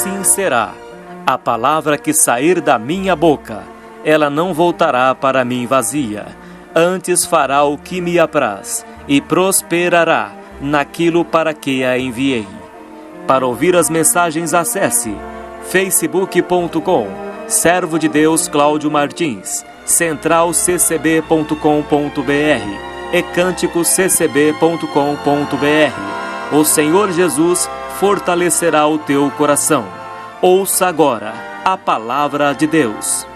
assim será. A palavra que sair da minha boca, ela não voltará para mim vazia. Antes fará o que me apraz e prosperará naquilo para que a enviei. Para ouvir as mensagens, acesse facebook.com, Servo de Deus Cláudio Martins, centralccb.com.br e cânticoccb.com.br. O Senhor Jesus fortalecerá o teu coração. Ouça agora a palavra de Deus.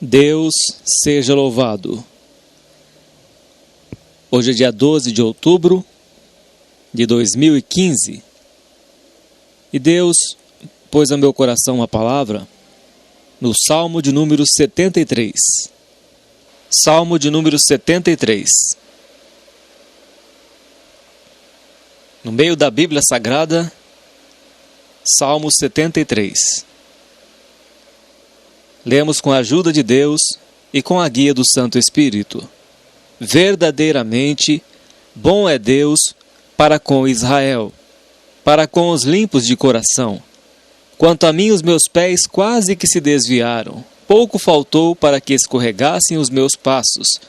Deus seja louvado. Hoje é dia 12 de outubro de 2015 e Deus pôs ao meu coração uma palavra no Salmo de número 73. Salmo de número 73. No meio da Bíblia Sagrada, Salmo 73. Lemos com a ajuda de Deus e com a guia do Santo Espírito. Verdadeiramente, bom é Deus para com Israel, para com os limpos de coração. Quanto a mim, os meus pés quase que se desviaram. Pouco faltou para que escorregassem os meus passos,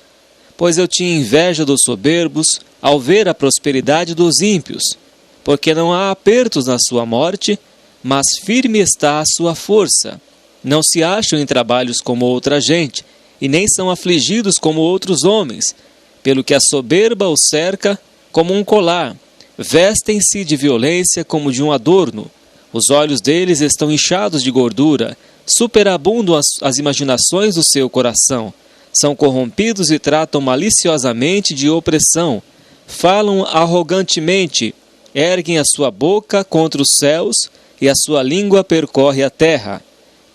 pois eu tinha inveja dos soberbos ao ver a prosperidade dos ímpios, porque não há apertos na sua morte, mas firme está a sua força. Não se acham em trabalhos como outra gente, e nem são afligidos como outros homens, pelo que a soberba os cerca como um colar. Vestem-se de violência como de um adorno. Os olhos deles estão inchados de gordura, superabundam as imaginações do seu coração. São corrompidos e tratam maliciosamente de opressão. Falam arrogantemente, erguem a sua boca contra os céus, e a sua língua percorre a terra.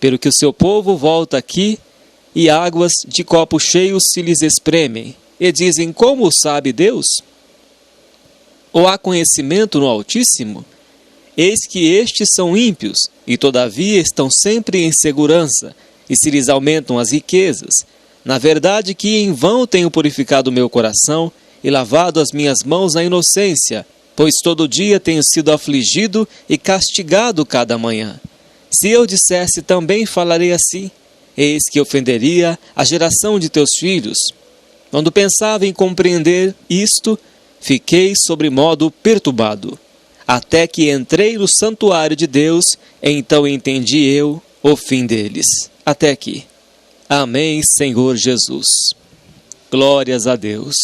Pelo que o seu povo volta aqui, e águas de copo cheio se lhes espremem, e dizem: como sabe Deus? Ou há conhecimento no Altíssimo? Eis que estes são ímpios, e todavia estão sempre em segurança, e se lhes aumentam as riquezas. Na verdade que em vão tenho purificado o meu coração, e lavado as minhas mãos na inocência, pois todo dia tenho sido afligido e castigado cada manhã. Se eu dissesse também falarei assim, eis que ofenderia a geração de teus filhos. Quando pensava em compreender isto, fiquei sobremodo perturbado. Até que entrei no santuário de Deus, então entendi eu o fim deles. Até aqui. Amém, Senhor Jesus. Glórias a Deus.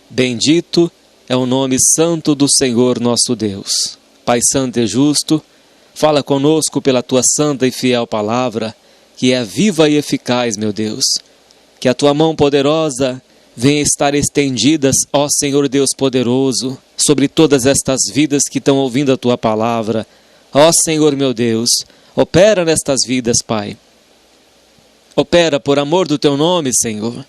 Bendito é o nome santo do Senhor nosso Deus. Pai santo e justo, fala conosco pela Tua santa e fiel palavra, que é viva e eficaz, meu Deus. Que a Tua mão poderosa venha estar estendida, ó Senhor Deus poderoso, sobre todas estas vidas que estão ouvindo a Tua palavra. Ó Senhor meu Deus, opera nestas vidas, Pai. Opera por amor do Teu nome, Senhor.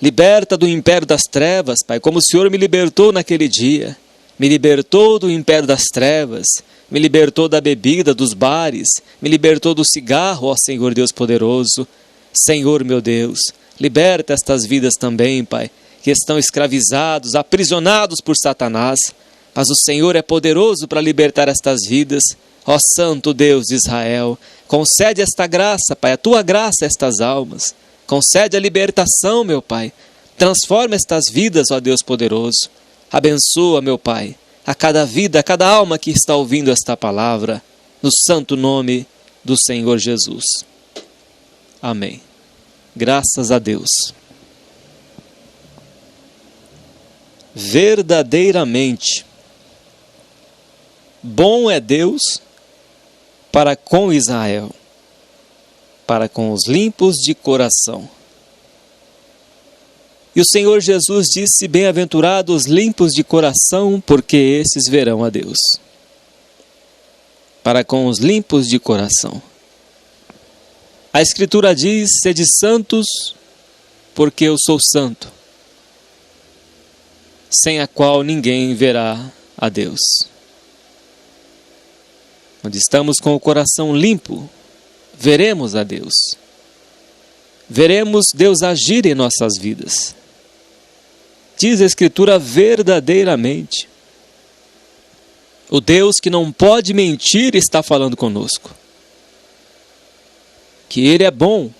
Liberta do império das trevas, Pai, como o Senhor me libertou naquele dia. Me libertou do império das trevas, me libertou da bebida, dos bares, me libertou do cigarro, ó Senhor Deus poderoso. Senhor meu Deus, liberta estas vidas também, Pai, que estão escravizados, aprisionados por Satanás, mas o Senhor é poderoso para libertar estas vidas. Ó Santo Deus de Israel, concede esta graça, Pai, a Tua graça a estas almas. Concede a libertação, meu Pai. Transforma estas vidas, ó Deus poderoso. Abençoa, meu Pai, a cada vida, a cada alma que está ouvindo esta palavra, no santo nome do Senhor Jesus. Amém. Graças a Deus. Verdadeiramente, bom é Deus para com Israel, para com os limpos de coração. E o Senhor Jesus disse: bem-aventurados os limpos de coração, porque esses verão a Deus. Para com os limpos de coração. A Escritura diz: sede santos, porque eu sou santo, sem a qual ninguém verá a Deus. Onde estamos com o coração limpo, veremos a Deus. Veremos Deus agir em nossas vidas. Diz a Escritura verdadeiramente. O Deus que não pode mentir está falando conosco. Que Ele é bom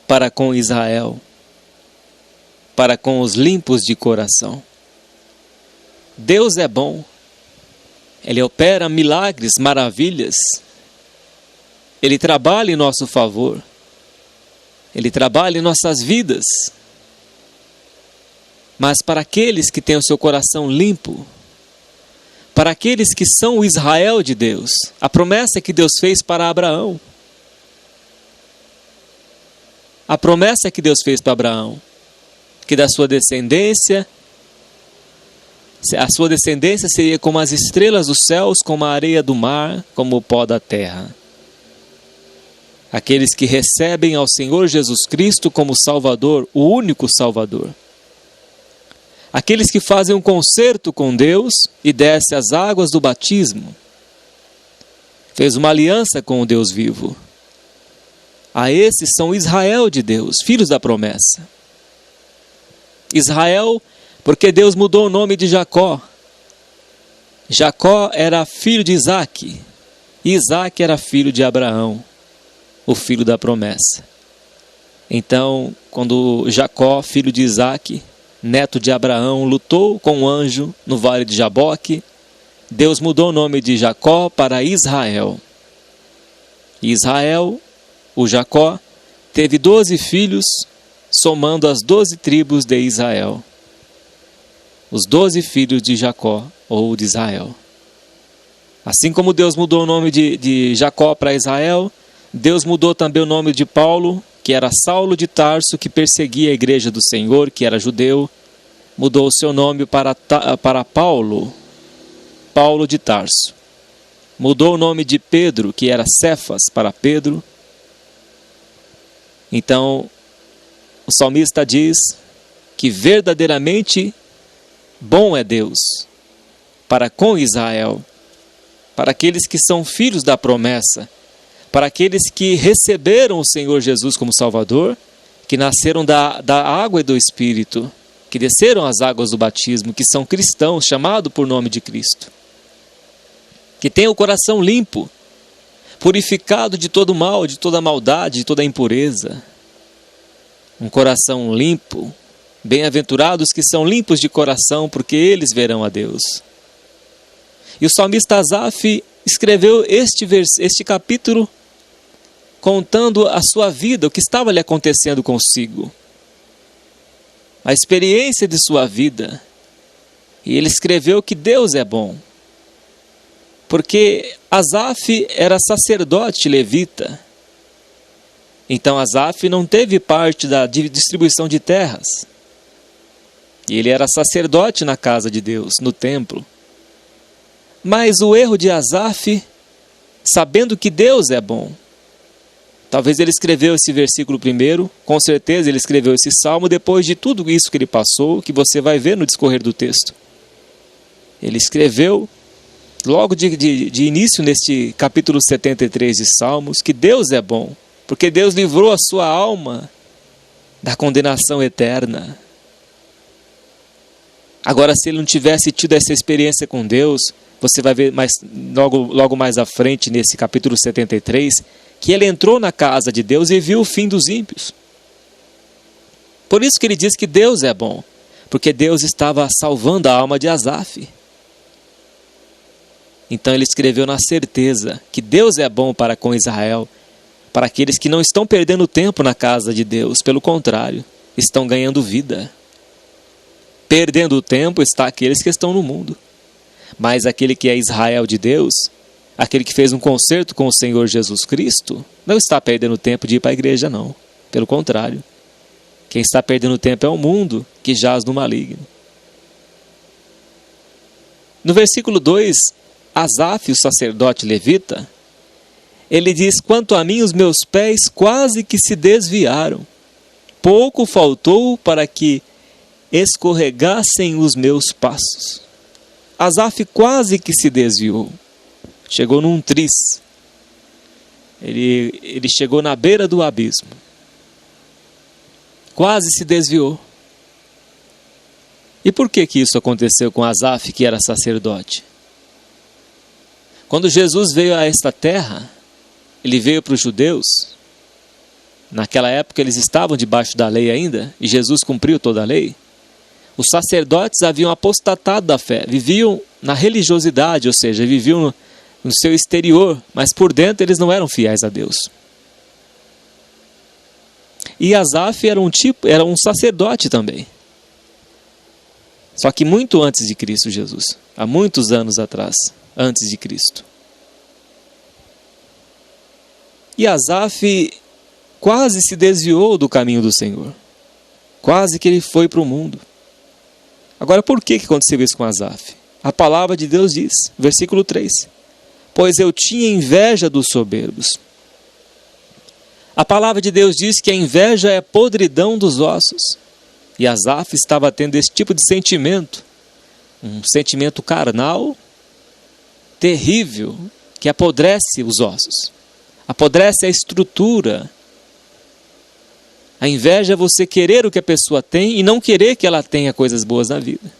para com Israel, para com os limpos de coração. Deus é bom. Ele opera milagres, maravilhas. Ele trabalha em nosso favor. Ele trabalha em nossas vidas. Mas para aqueles que têm o seu coração limpo, para aqueles que são o Israel de Deus, a promessa que Deus fez para Abraão, a promessa que Deus fez para Abraão, que da sua descendência, a sua descendência seria como as estrelas dos céus, como a areia do mar, como o pó da terra. Aqueles que recebem ao Senhor Jesus Cristo como Salvador, o único Salvador. Aqueles que fazem um concerto com Deus e descem as águas do batismo. Fez uma aliança com o Deus vivo. A esses são Israel de Deus, filhos da promessa. Israel, porque Deus mudou o nome de Jacó. Jacó era filho de Isaque, e Isaque era filho de Abraão, o filho da promessa. Então, quando Jacó, filho de Isaque, neto de Abraão, lutou com um anjo no vale de Jaboque, Deus mudou o nome de Jacó para Israel. E Israel, o Jacó, teve 12 filhos, somando as 12 tribos de Israel. Os 12 filhos de Jacó, ou de Israel. Assim como Deus mudou o nome de Jacó para Israel, Deus mudou também o nome de Paulo, que era Saulo de Tarso, que perseguia a igreja do Senhor, que era judeu. Mudou o seu nome para Paulo, Paulo de Tarso. Mudou o nome de Pedro, que era Cefas, para Pedro. Então, o salmista diz que verdadeiramente bom é Deus para com Israel, para aqueles que são filhos da promessa, para aqueles que receberam o Senhor Jesus como Salvador, que nasceram da água e do Espírito, que desceram as águas do batismo, que são cristãos, chamados por nome de Cristo, que têm o coração limpo, purificado de todo mal, de toda maldade, de toda impureza. Um coração limpo, bem-aventurados que são limpos de coração, porque eles verão a Deus. E o salmista Asaf escreveu este capítulo contando a sua vida, o que estava lhe acontecendo consigo, a experiência de sua vida. E ele escreveu que Deus é bom, porque Asaf era sacerdote levita. Então Asaf não teve parte da distribuição de terras. E ele era sacerdote na casa de Deus, no templo. Mas o erro de Asaf, sabendo que Deus é bom, talvez ele escreveu esse versículo primeiro, com certeza ele escreveu esse salmo depois de tudo isso que ele passou, que você vai ver no discorrer do texto. Ele escreveu, logo de início neste capítulo 73 de Salmos, que Deus é bom, porque Deus livrou a sua alma da condenação eterna. Agora, se ele não tivesse tido essa experiência com Deus, você vai ver logo mais à frente, nesse capítulo 73, que ele entrou na casa de Deus e viu o fim dos ímpios. Por isso que ele diz que Deus é bom, porque Deus estava salvando a alma de Asaf. Então ele escreveu na certeza que Deus é bom para com Israel, para aqueles que não estão perdendo tempo na casa de Deus, pelo contrário, estão ganhando vida. Perdendo o tempo está aqueles que estão no mundo. Mas aquele que é Israel de Deus, aquele que fez um concerto com o Senhor Jesus Cristo, não está perdendo tempo de ir para a igreja, não. Pelo contrário. Quem está perdendo tempo é o mundo que jaz no maligno. No versículo 2, Asaf, o sacerdote levita, Ele diz: quanto a mim, os meus pés quase que se desviaram. Pouco faltou para que escorregassem os meus passos. Asaf quase que se desviou. Chegou num tris. Ele chegou na beira do abismo. Quase se desviou. E por que isso aconteceu com Asaf, que era sacerdote? Quando Jesus veio a esta terra, ele veio para os judeus. Naquela época eles estavam debaixo da lei ainda, e Jesus cumpriu toda a lei. Os sacerdotes haviam apostatado da fé, viviam na religiosidade, ou seja, viviam no seu exterior, mas por dentro eles não eram fiéis a Deus. E Asaf era um sacerdote também. Só que muito antes de Cristo Jesus, há muitos anos atrás, antes de Cristo. E Asaf quase se desviou do caminho do Senhor. Quase que ele foi para o mundo. Agora, por que aconteceu isso com Asaf? A palavra de Deus diz, versículo 3: pois eu tinha inveja dos soberbos. A palavra de Deus diz que a inveja é podridão dos ossos. E Asaf estava tendo esse tipo de sentimento. Um sentimento carnal, terrível, que apodrece os ossos. Apodrece a estrutura. A inveja é você querer o que a pessoa tem e não querer que ela tenha coisas boas na vida.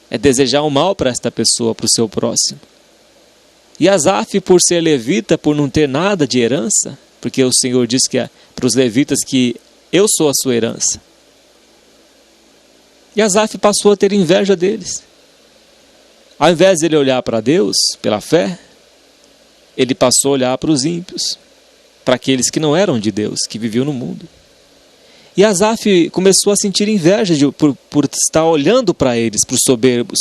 É desejar o mal para esta pessoa, para o seu próximo. E Asaf, por ser levita, por não ter nada de herança, porque o Senhor diz que para os levitas que eu sou a sua herança. E Asaf passou a ter inveja deles. Ao invés de ele olhar para Deus, pela fé, ele passou a olhar para os ímpios, para aqueles que não eram de Deus, que viviam no mundo. E Asaf começou a sentir inveja por estar olhando para eles, para os soberbos,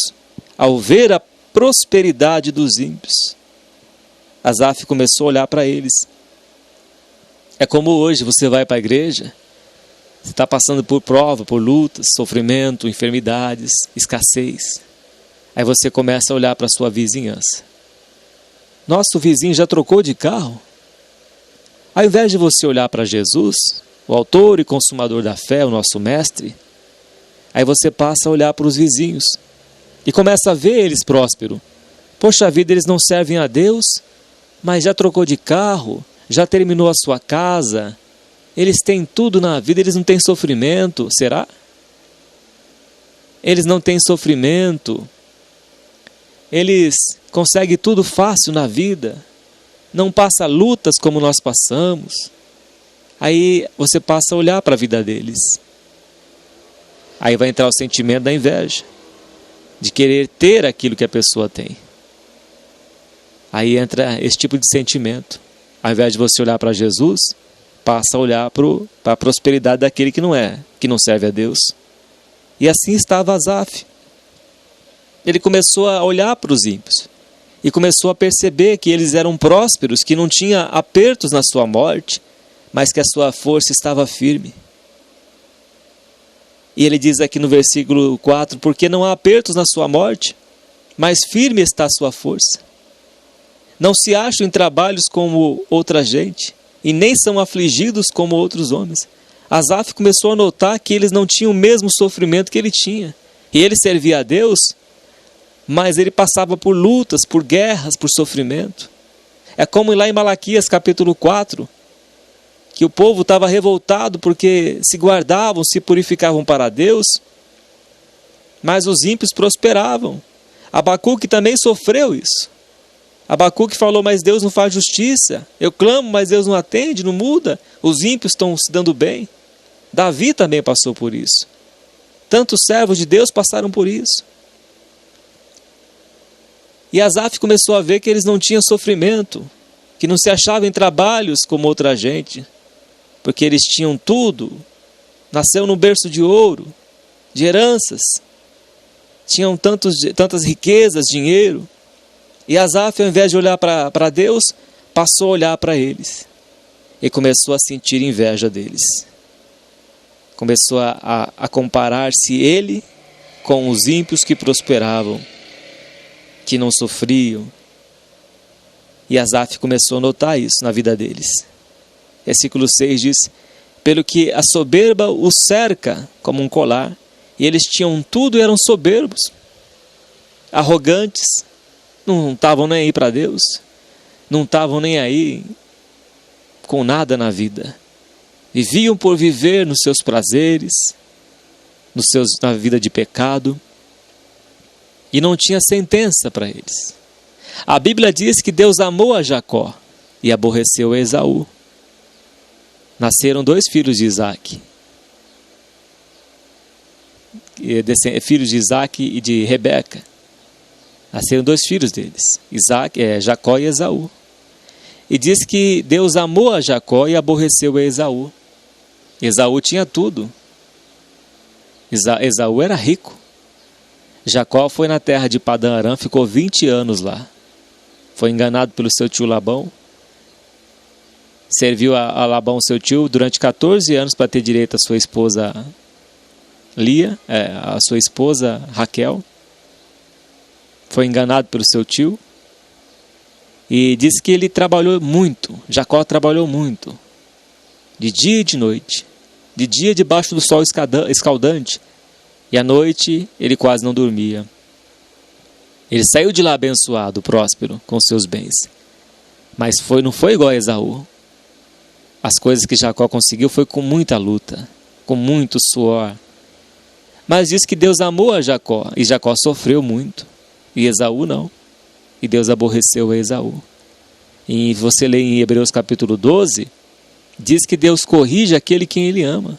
ao ver a prosperidade dos ímpios. Asaf começou a olhar para eles. É como hoje você vai para a igreja, você está passando por prova, por lutas, sofrimento, enfermidades, escassez. Aí você começa a olhar para a sua vizinhança. Nosso vizinho já trocou de carro? Ao invés de você olhar para Jesus, o autor e consumador da fé, o nosso mestre, aí você passa a olhar para os vizinhos e começa a ver eles prósperos. Poxa vida, eles não servem a Deus, mas já trocou de carro, já terminou a sua casa, eles têm tudo na vida, eles não têm sofrimento, será? Eles não têm sofrimento, eles conseguem tudo fácil na vida, não passa lutas como nós passamos. Aí você passa a olhar para a vida deles. Aí vai entrar o sentimento da inveja, de querer ter aquilo que a pessoa tem. Aí entra esse tipo de sentimento. Ao invés de você olhar para Jesus, passa a olhar para a prosperidade daquele que não serve a Deus. E assim estava Asaf. Ele começou a olhar para os ímpios e começou a perceber que eles eram prósperos, que não tinha apertos na sua morte, mas que a sua força estava firme. E ele diz aqui no versículo 4, porque não há apertos na sua morte, mas firme está a sua força. Não se acham em trabalhos como outra gente, e nem são afligidos como outros homens. Asaf começou a notar que eles não tinham o mesmo sofrimento que ele tinha. E ele servia a Deus, mas ele passava por lutas, por guerras, por sofrimento. É como lá em Malaquias capítulo 4, que o povo estava revoltado porque se guardavam, se purificavam para Deus, mas os ímpios prosperavam. Abacuque também sofreu isso. Abacuque falou, mas Deus não faz justiça. Eu clamo, mas Deus não atende, não muda. Os ímpios estão se dando bem. Davi também passou por isso. Tantos servos de Deus passaram por isso. E Asaf começou a ver que eles não tinham sofrimento, que não se achavam em trabalhos como outra gente, porque eles tinham tudo, nasceu num berço de ouro, de heranças, tinham tantas riquezas, dinheiro. E Asaf, ao invés de olhar para Deus, passou a olhar para eles e começou a sentir inveja deles. Começou a comparar-se ele com os ímpios que prosperavam, que não sofriam. E Asaf começou a notar isso na vida deles. Versículo 6 diz: pelo que a soberba os cerca como um colar, e eles tinham tudo e eram soberbos, arrogantes, não estavam nem aí para Deus, não estavam nem aí com nada na vida. Viviam por viver nos seus prazeres, na vida de pecado, e não tinha sentença para eles. A Bíblia diz que Deus amou a Jacó e aborreceu a Esaú. Nasceram 2 filhos de Isaac, filhos de Isaac e de Rebeca. Nasceram 2 filhos deles, Jacó e Esaú. E diz que Deus amou a Jacó e aborreceu a Esaú. Esaú tinha tudo. Esaú era rico. Jacó foi na terra de Padã Arã, ficou 20 anos lá. Foi enganado pelo seu tio Labão. Serviu a Labão, seu tio, durante 14 anos para ter direito à sua esposa Lia, a sua esposa Raquel. Foi enganado pelo seu tio. E diz que ele trabalhou muito. Jacó trabalhou muito. De dia e de noite. De dia debaixo do sol escaldante. E à noite ele quase não dormia. Ele saiu de lá abençoado, próspero, com seus bens. Mas não foi igual a Esaú. As coisas que Jacó conseguiu foi com muita luta, com muito suor. Mas diz que Deus amou a Jacó, e Jacó sofreu muito, e Esaú não. E Deus aborreceu a Esaú. E você lê em Hebreus capítulo 12, diz que Deus corrige aquele quem ele ama.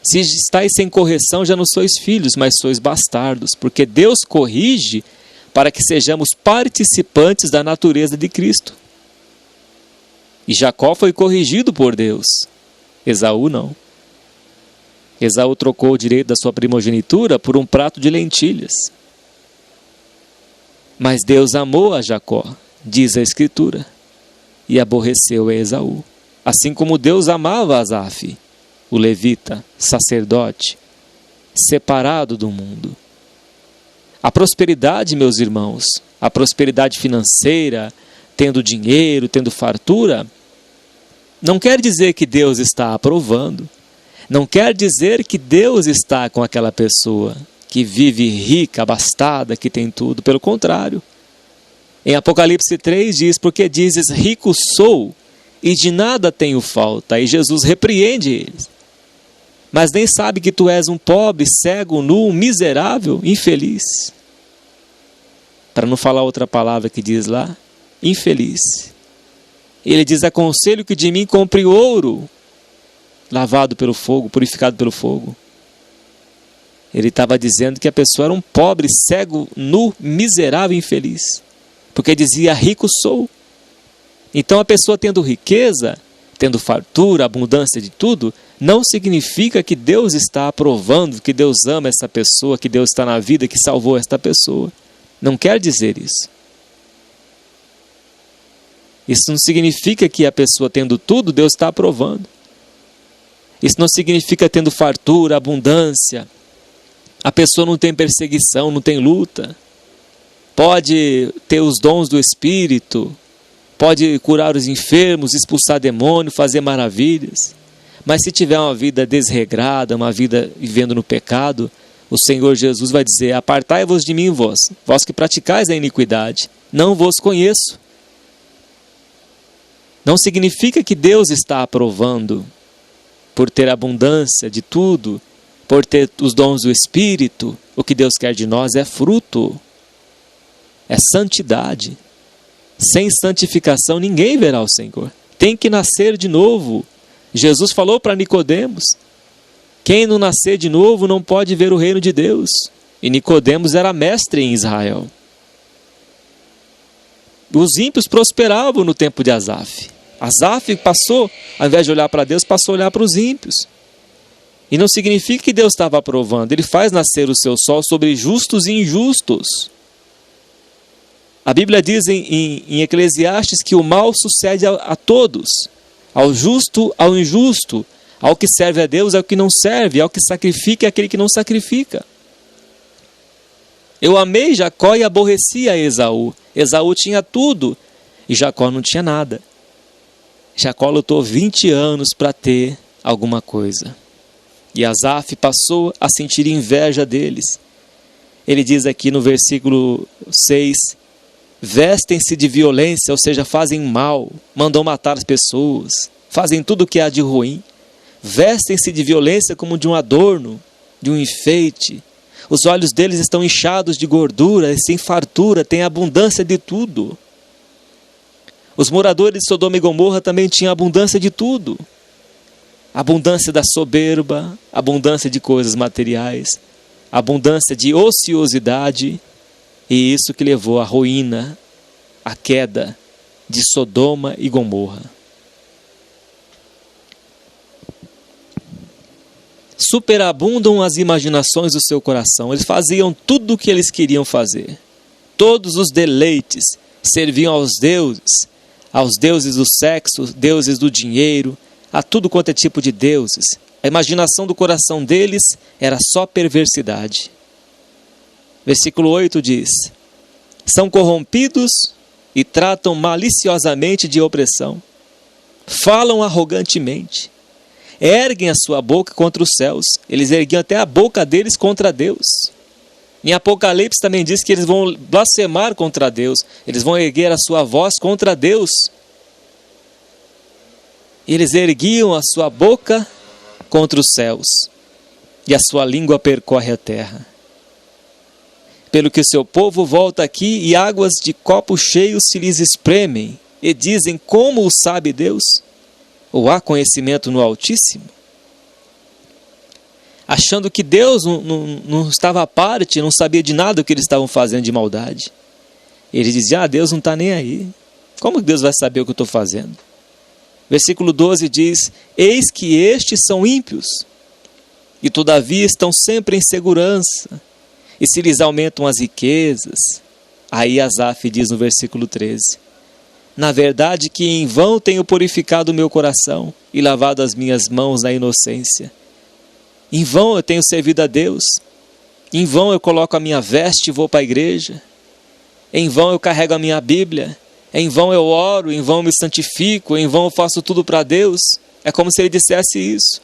Se estáis sem correção, já não sois filhos, mas sois bastardos, porque Deus corrige para que sejamos participantes da natureza de Cristo. E Jacó foi corrigido por Deus, Esaú não. Esaú trocou o direito da sua primogenitura por um prato de lentilhas. Mas Deus amou a Jacó, diz a Escritura, e aborreceu a Esaú. Assim como Deus amava a Asaf, o levita, sacerdote, separado do mundo. A prosperidade, meus irmãos, a prosperidade financeira, tendo dinheiro, tendo fartura, não quer dizer que Deus está aprovando. Não quer dizer que Deus está com aquela pessoa que vive rica, abastada, que tem tudo. Pelo contrário. Em Apocalipse 3 diz: porque dizes, rico sou e de nada tenho falta. E Jesus repreende eles. Mas nem sabe que tu és um pobre, cego, nu, um miserável, infeliz. Para não falar outra palavra que diz lá, infeliz. Ele diz: aconselho que de mim compre ouro, lavado pelo fogo, purificado pelo fogo. Ele estava dizendo que a pessoa era um pobre, cego, nu, miserável, infeliz. Porque dizia, rico sou. Então a pessoa tendo riqueza, tendo fartura, abundância de tudo, não significa que Deus está aprovando, que Deus ama essa pessoa, que Deus está na vida, que salvou esta pessoa. Não quer dizer isso. Isso não significa que a pessoa tendo tudo, Deus está aprovando. Isso não significa tendo fartura, abundância. A pessoa não tem perseguição, não tem luta. Pode ter os dons do Espírito, pode curar os enfermos, expulsar demônio, fazer maravilhas. Mas se tiver uma vida desregrada, uma vida vivendo no pecado, o Senhor Jesus vai dizer: apartai-vos de mim, vós que praticais a iniquidade, não vos conheço. Não significa que Deus está aprovando por ter abundância de tudo, por ter os dons do Espírito. O que Deus quer de nós é fruto, é santidade. Sem santificação ninguém verá o Senhor. Tem que nascer de novo. Jesus falou para Nicodemos: quem não nascer de novo não pode ver o reino de Deus. E Nicodemos era mestre em Israel. Os ímpios prosperavam no tempo de Asaf. Asaf passou, ao invés de olhar para Deus, passou a olhar para os ímpios. E não significa que Deus estava aprovando. Ele faz nascer o seu sol sobre justos e injustos. A Bíblia diz em Eclesiastes que o mal sucede a todos. Ao justo, ao injusto. Ao que serve a Deus, ao que não serve. Ao que sacrifica, àquele que não sacrifica. Eu amei Jacó e aborreci a Esaú. Esaú tinha tudo. E Jacó não tinha nada. Jacó lutou 20 anos para ter alguma coisa. E Asaf passou a sentir inveja deles. Ele diz aqui no versículo 6, vestem-se de violência, ou seja, fazem mal, mandam matar as pessoas, fazem tudo o que há de ruim. Vestem-se de violência como de um adorno, de um enfeite. Os olhos deles estão inchados de gordura, sem fartura, têm abundância de tudo. Os moradores de Sodoma e Gomorra também tinham abundância de tudo. Abundância da soberba, abundância de coisas materiais, abundância de ociosidade, e isso que levou à ruína, à queda de Sodoma e Gomorra. Superabundam as imaginações do seu coração. Eles faziam tudo o que eles queriam fazer. Todos os deleites serviam aos deuses do sexo, deuses do dinheiro, a tudo quanto é tipo de deuses. A imaginação do coração deles era só perversidade. Versículo 8 diz: são corrompidos e tratam maliciosamente de opressão. Falam arrogantemente. Erguem a sua boca contra os céus. Eles erguiam até a boca deles contra Deus. Em Apocalipse também diz que eles vão blasfemar contra Deus. Eles vão erguer a sua voz contra Deus. Eles erguiam a sua boca contra os céus, e a sua língua percorre a terra. Pelo que o seu povo volta aqui, e águas de copos cheios se lhes espremem, e dizem: como o sabe Deus? Ou há conhecimento no Altíssimo? Achando que Deus não estava à parte, não sabia de nada o que eles estavam fazendo de maldade. Eles diziam: Deus não está nem aí. Como Deus vai saber o que eu estou fazendo? Versículo 12 diz: eis que estes são ímpios, e todavia estão sempre em segurança, e se lhes aumentam as riquezas. Aí Asaf diz no versículo 13: na verdade que em vão tenho purificado o meu coração, e lavado as minhas mãos na inocência. Em vão eu tenho servido a Deus, em vão eu coloco a minha veste e vou para a igreja, em vão eu carrego a minha Bíblia, em vão eu oro, em vão eu me santifico, em vão eu faço tudo para Deus. É como se ele dissesse isso.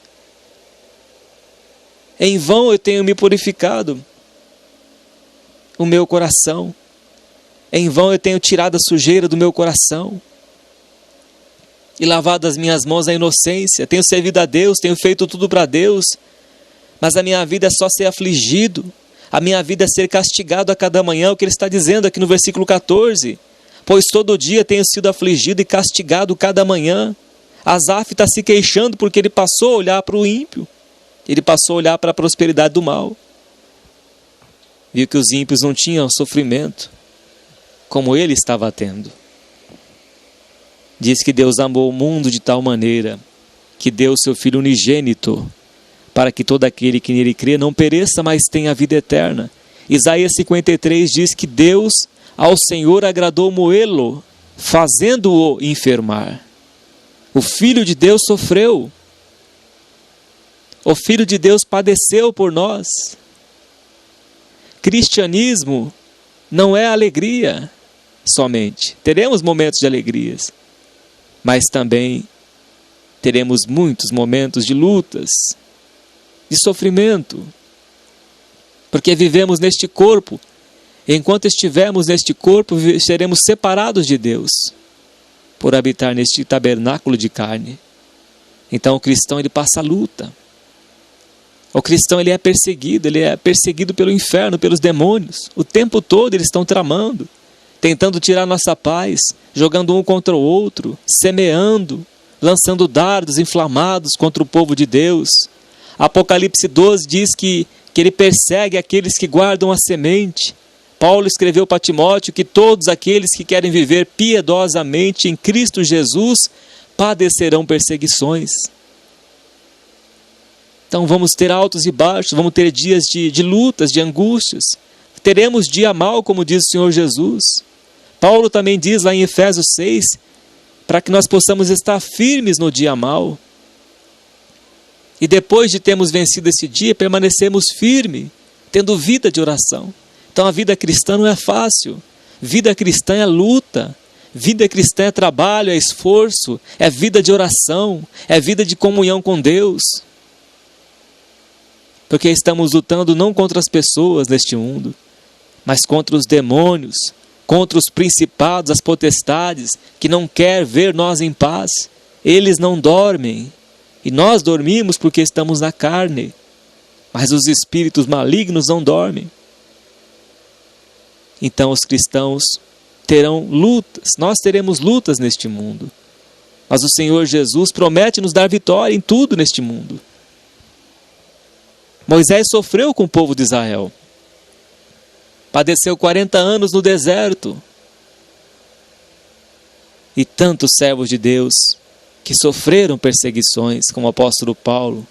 Em vão eu tenho me purificado o meu coração, em vão eu tenho tirado a sujeira do meu coração e lavado as minhas mãos na inocência. Tenho servido a Deus, tenho feito tudo para Deus, mas a minha vida é só ser afligido, a minha vida é ser castigado a cada manhã. O que ele está dizendo aqui no versículo 14: pois todo dia tenho sido afligido e castigado cada manhã. Asaf está se queixando porque ele passou a olhar para o ímpio, ele passou a olhar para a prosperidade do mal. Viu que os ímpios não tinham sofrimento como ele estava tendo. Diz que Deus amou o mundo de tal maneira que deu o seu Filho unigênito, para que todo aquele que nele crê não pereça, mas tenha a vida eterna. Isaías 53 diz que Deus, ao Senhor, agradou moê-lo, fazendo-o enfermar. O Filho de Deus sofreu. O Filho de Deus padeceu por nós. Cristianismo não é alegria somente. Teremos momentos de alegrias, mas também teremos muitos momentos de lutas, de sofrimento, porque vivemos neste corpo. Enquanto estivermos neste corpo, seremos separados de Deus, por habitar neste tabernáculo de carne. Então o cristão, ele passa a luta. O cristão, ele é perseguido pelo inferno, pelos demônios. O tempo todo eles estão tramando, tentando tirar nossa paz, jogando um contra o outro, semeando, lançando dardos inflamados contra o povo de Deus. Apocalipse 12 diz que ele persegue aqueles que guardam a semente. Paulo escreveu para Timóteo que todos aqueles que querem viver piedosamente em Cristo Jesus padecerão perseguições. Então vamos ter altos e baixos, vamos ter dias de lutas, de angústias. Teremos dia mau, como diz o Senhor Jesus. Paulo também diz lá em Efésios 6, para que nós possamos estar firmes no dia mau. E depois de termos vencido esse dia, permanecemos firmes, tendo vida de oração. Então a vida cristã não é fácil. Vida cristã é luta. Vida cristã é trabalho, é esforço, é vida de oração, é vida de comunhão com Deus. Porque estamos lutando não contra as pessoas deste mundo, mas contra os demônios, contra os principados, as potestades, que não quer ver nós em paz. Eles não dormem, e nós dormimos porque estamos na carne, mas os espíritos malignos não dormem. Então os cristãos terão lutas, nós teremos lutas neste mundo, mas o Senhor Jesus promete nos dar vitória em tudo neste mundo. Moisés sofreu com o povo de Israel, padeceu 40 anos no deserto, e tantos servos de Deus que sofreram perseguições, como o apóstolo Paulo,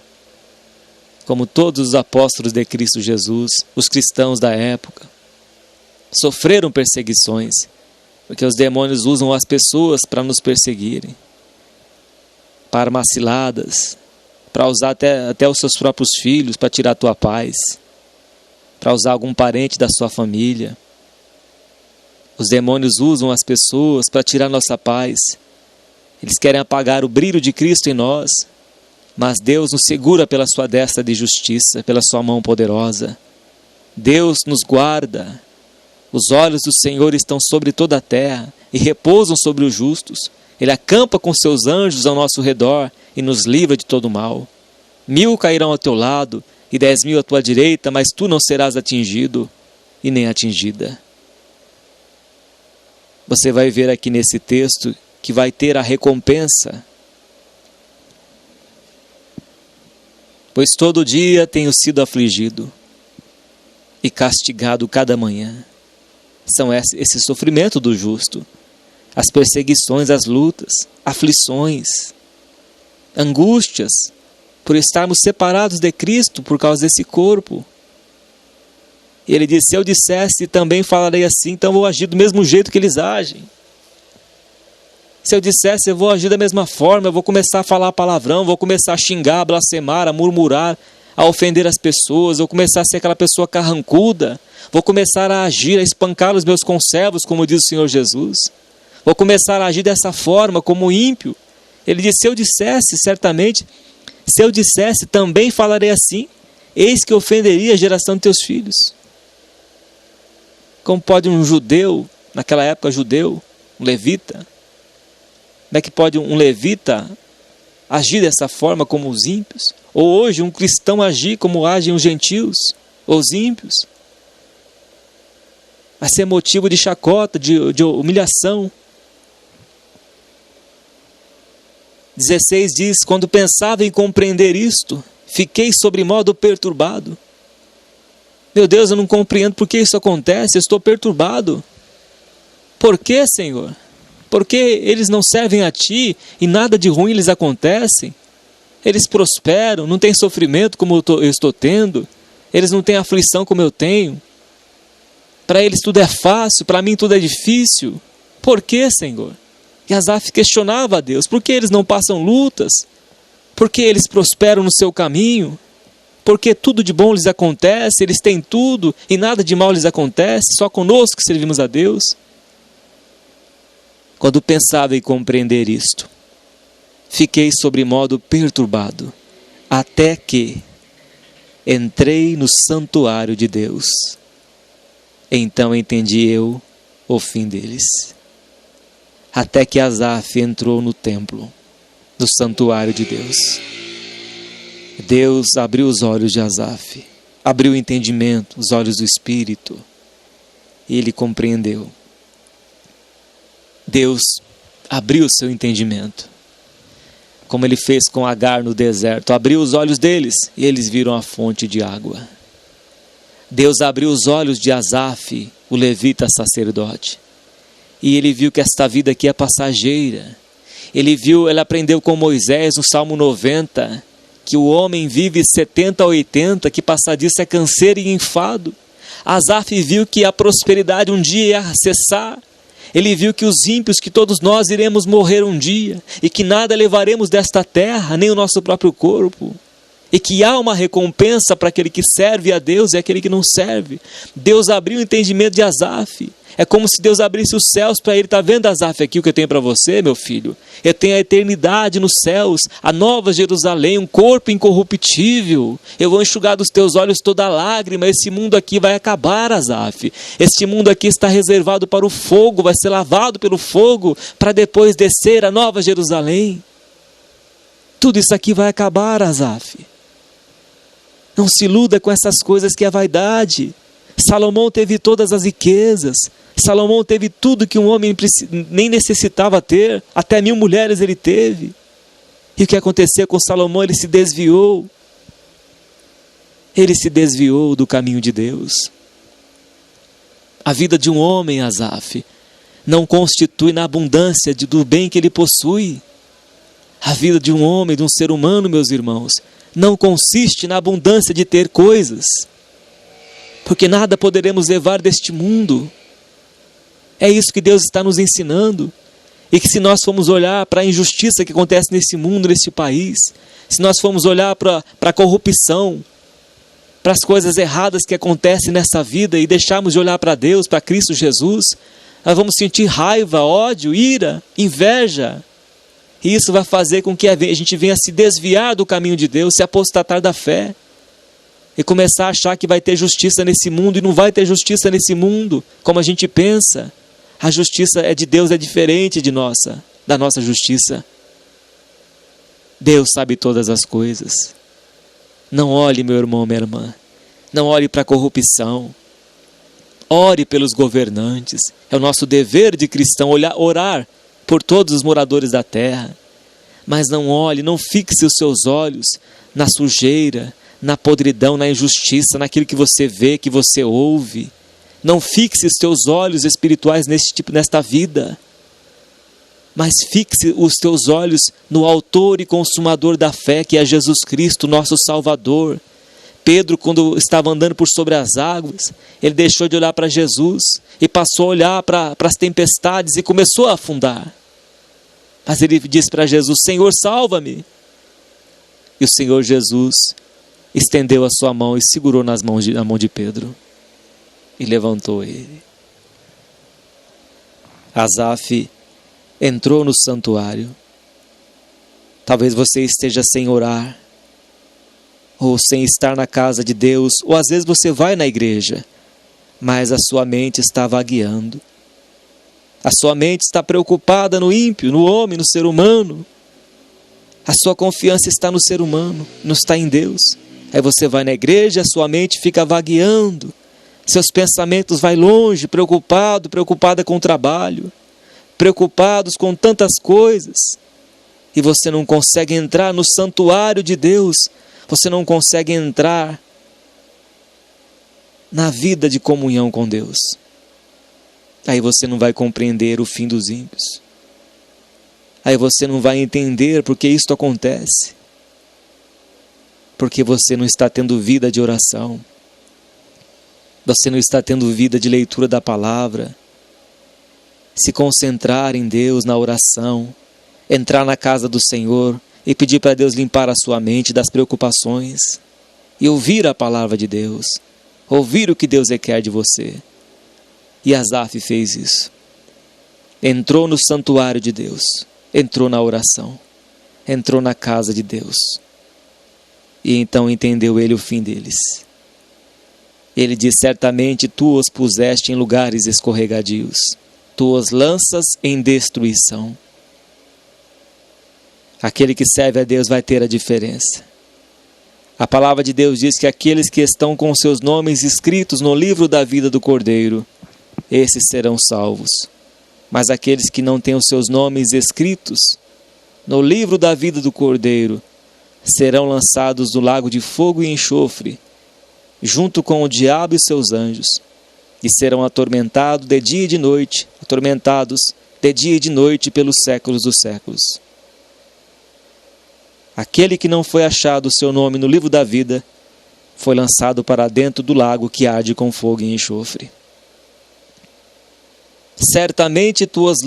como todos os apóstolos de Cristo Jesus, os cristãos da época, sofreram perseguições, porque os demônios usam as pessoas para nos perseguirem, para armar ciladas, para usar até os seus próprios filhos para tirar a tua paz, para usar algum parente da sua família. Os demônios usam as pessoas para tirar nossa paz. Eles querem apagar o brilho de Cristo em nós, mas Deus nos segura pela sua destra de justiça, pela sua mão poderosa. Deus nos guarda. Os olhos do Senhor estão sobre toda a terra e repousam sobre os justos. Ele acampa com seus anjos ao nosso redor e nos livra de todo mal. 1000 cairão ao teu lado e 10.000 à tua direita, mas tu não serás atingido e nem atingida. Você vai ver aqui nesse texto que vai ter a recompensa. Pois todo dia tenho sido afligido e castigado cada manhã. São esse sofrimento do justo, as perseguições, as lutas, aflições, angústias, por estarmos separados de Cristo por causa desse corpo. E ele diz, se eu dissesse também falarei assim, então vou agir do mesmo jeito que eles agem. Se eu dissesse, eu vou agir da mesma forma, eu vou começar a falar palavrão, vou começar a xingar, a blasfemar, a murmurar, a ofender as pessoas, vou começar a ser aquela pessoa carrancuda, vou começar a agir, a espancar os meus conservos, como diz o Senhor Jesus. Vou começar a agir dessa forma, como ímpio. Ele diz, se eu dissesse, certamente, se eu dissesse, também falarei assim, eis que ofenderia a geração de teus filhos. Como pode um judeu, naquela época judeu, um levita, como é que pode um levita agir dessa forma como os ímpios? Ou hoje um cristão agir como agem os gentios, os ímpios? Vai ser motivo de chacota, de humilhação. 16 diz, quando pensava em compreender isto, fiquei sobremodo perturbado. Meu Deus, eu não compreendo por que isso acontece, eu estou perturbado. Por que, Senhor? Porque eles não servem a Ti e nada de ruim lhes acontece? Eles prosperam, não têm sofrimento como eu estou tendo, eles não têm aflição como eu tenho. Para eles tudo é fácil, para mim tudo é difícil. Por que, Senhor? E Asaf questionava a Deus, por que eles não passam lutas? Por que eles prosperam no seu caminho? Porque tudo de bom lhes acontece, eles têm tudo e nada de mal lhes acontece, só conosco que servimos a Deus? Quando pensava em compreender isto, fiquei sobremodo perturbado, até que entrei no santuário de Deus. Então entendi eu o fim deles. Até que Asaf entrou no templo, no santuário de Deus. Deus abriu os olhos de Asaf, abriu o entendimento, os olhos do Espírito, e ele compreendeu. Deus abriu o seu entendimento, como ele fez com Agar no deserto, abriu os olhos deles e eles viram a fonte de água. Deus abriu os olhos de Asaf, o levita sacerdote, e ele viu que esta vida aqui é passageira. Ele aprendeu com Moisés no Salmo 90, que o homem vive 70 a 80, que passar disso é canseiro e enfado. Asaf viu que a prosperidade um dia ia cessar. Ele viu que os ímpios, que todos nós iremos morrer um dia, e que nada levaremos desta terra, nem o nosso próprio corpo. e que há uma recompensa para aquele que serve a Deus e aquele que não serve. Deus abriu o entendimento de Asaf. É como se Deus abrisse os céus para ele. Está vendo, Asaf, aqui o que eu tenho para você, meu filho? Eu tenho a eternidade nos céus, a nova Jerusalém, um corpo incorruptível. Eu vou enxugar dos teus olhos toda lágrima. Esse mundo aqui vai acabar, Asaf. Este mundo aqui está reservado para o fogo, vai ser lavado pelo fogo, para depois descer a nova Jerusalém. Tudo isso aqui vai acabar, Asaf. Não se iluda com essas coisas que é vaidade. Salomão teve todas as riquezas. Salomão teve tudo que um homem nem necessitava ter. Até 1000 mulheres ele teve. E o que aconteceu com Salomão? Ele se desviou. Ele se desviou do caminho de Deus. A vida de um homem, Asaf, não constitui na abundância do bem que ele possui. A vida de um homem, de um ser humano, meus irmãos, não consiste na abundância de ter coisas, porque nada poderemos levar deste mundo. É isso que Deus está nos ensinando. E que se nós formos olhar para a injustiça que acontece nesse mundo, nesse país, se nós formos olhar para a corrupção, para as coisas erradas que acontecem nessa vida e deixarmos de olhar para Deus, para Cristo Jesus, nós vamos sentir raiva, ódio, ira, inveja. E isso vai fazer com que a gente venha se desviar do caminho de Deus, se apostatar da fé. E começar a achar que vai ter justiça nesse mundo, e não vai ter justiça nesse mundo, como a gente pensa. A justiça é de Deus, é diferente da nossa justiça. Deus sabe todas as coisas. Não olhe, meu irmão, minha irmã, não olhe para a corrupção. Ore pelos governantes. É o nosso dever de cristão orar por todos os moradores da terra. Mas não olhe, não fixe os seus olhos na sujeira, na podridão, na injustiça, naquilo que você vê, que você ouve. Não fixe os teus olhos espirituais nesta vida, mas fixe os teus olhos no autor e consumador da fé, que é Jesus Cristo, nosso Salvador. Pedro, quando estava andando por sobre as águas, ele deixou de olhar para Jesus e passou a olhar para as tempestades e começou a afundar. Mas ele disse para Jesus: Senhor, salva-me. E o Senhor Jesus estendeu a sua mão e segurou na mão de Pedro e levantou ele. Asaf entrou no santuário. Talvez você esteja sem orar, ou sem estar na casa de Deus, ou às vezes você vai na igreja, mas a sua mente está vagueando. A sua mente está preocupada no ímpio, no homem, no ser humano. A sua confiança está no ser humano, não está em Deus. Aí você vai na igreja, a sua mente fica vagueando. Seus pensamentos vão longe, preocupada com o trabalho, preocupados com tantas coisas. E você não consegue entrar no santuário de Deus. Você não consegue entrar na vida de comunhão com Deus. Aí você não vai compreender o fim dos ímpios. Aí você não vai entender porque isto acontece. Porque você não está tendo vida de oração. Você não está tendo vida de leitura da palavra. Se concentrar em Deus, na oração. Entrar na casa do Senhor e pedir para Deus limpar a sua mente das preocupações. E ouvir a palavra de Deus. Ouvir o que Deus requer de você. E Asaf fez isso. Entrou no santuário de Deus. Entrou na oração. Entrou na casa de Deus. E então entendeu ele o fim deles. Ele diz: certamente tu os puseste em lugares escorregadios. Tu os lanças em destruição. Aquele que serve a Deus vai ter a diferença. A palavra de Deus diz que aqueles que estão com seus nomes escritos no livro da vida do Cordeiro, esses serão salvos. Mas aqueles que não têm os seus nomes escritos no livro da vida do Cordeiro, serão lançados no lago de fogo e enxofre, junto com o diabo e seus anjos, e serão atormentados de dia e de noite, pelos séculos dos séculos. Aquele que não foi achado o seu nome no livro da vida, foi lançado para dentro do lago que arde com fogo e enxofre. Certamente tu os